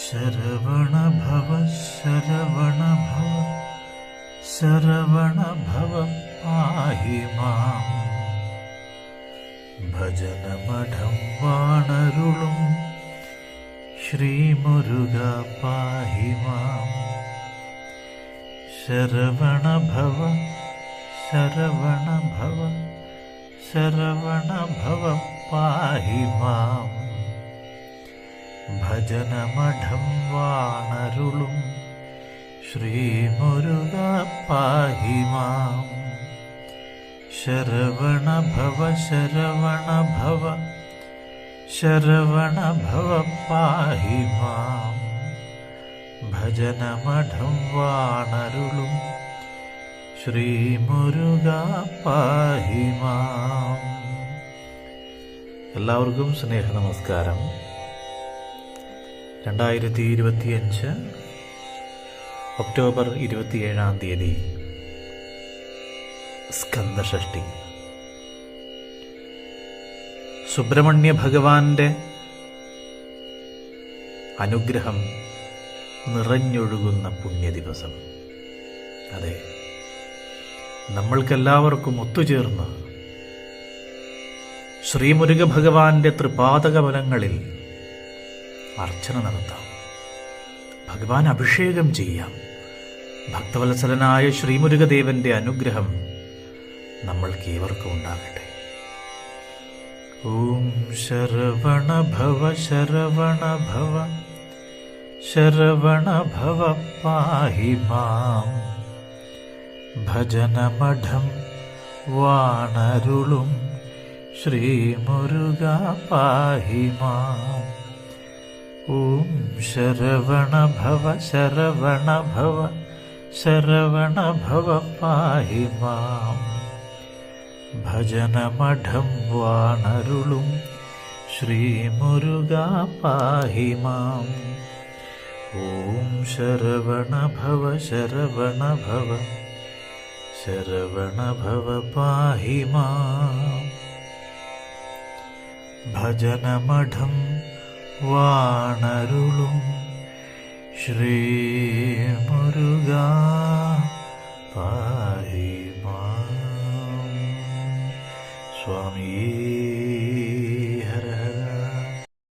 ശരവണ ഭവ ശരവണ ഭവ ശരവണ ഭവ പാഹി മാം. ഭജനമഠം വാണരുളും ശ്രീമുരുക പാഹി മാം. ശരവണ ഭവ ശരവണ ഭവ ശരവണ ഭവ പാഹി മാം. ഭജനമഠം വാണരുളും ശ്രീമുരുക പാഹി മാം. ശരവണ ഭവ ശരവണ ഭവ ശരവണ ഭവ പാഹി മാം. ഭജനമഠം വാണരുളും ശ്രീമുരുക പാഹി മാം. എല്ലാവർക്കും സ്നേഹ നമസ്കാരം. 2025 ഒക്ടോബർ 27 സ്കന്ദഷഷ്ഠി. സുബ്രഹ്മണ്യ ഭഗവാന്റെ അനുഗ്രഹം നിറഞ്ഞൊഴുകുന്ന പുണ്യദിവസം. അതെ, നമ്മൾക്കെല്ലാവർക്കും ഒത്തുചേർന്ന് ശ്രീമുരുക ഭഗവാന്റെ തൃപാദകമലങ്ങളിൽ അർച്ചന നടത്താം, ഭഗവാൻ അഭിഷേകം ചെയ്യാം. ഭക്തവത്സലനായ ശ്രീമുരുകദേവന്റെ അനുഗ്രഹം നമ്മൾക്ക് ഏവർക്കും ഉണ്ടാകട്ടെ. ഓം ശരവണ ഭവ ശരവണ ഭവ ശരവണ ഭവ പാഹി മാം. ഭജനമഠം വാണരുളും ശ്രീമുരുക പാഹി മാം. ഓം ശരവണ ഭവ ശരവണ ഭവ ശരവണ ഭവ പാഹി മാം. ഭജനമഠം വാണരുളും ശ്രീമുരുക പാഹി മാം. ഓം ശരവണ ഭവ ശരവണ ഭവ ശരവണ ഭവ പാഹി മാം. ഭജനമഠം വാണരുളും ശ്രീമുരുക പാഹി മാം. സ്വാമിയേ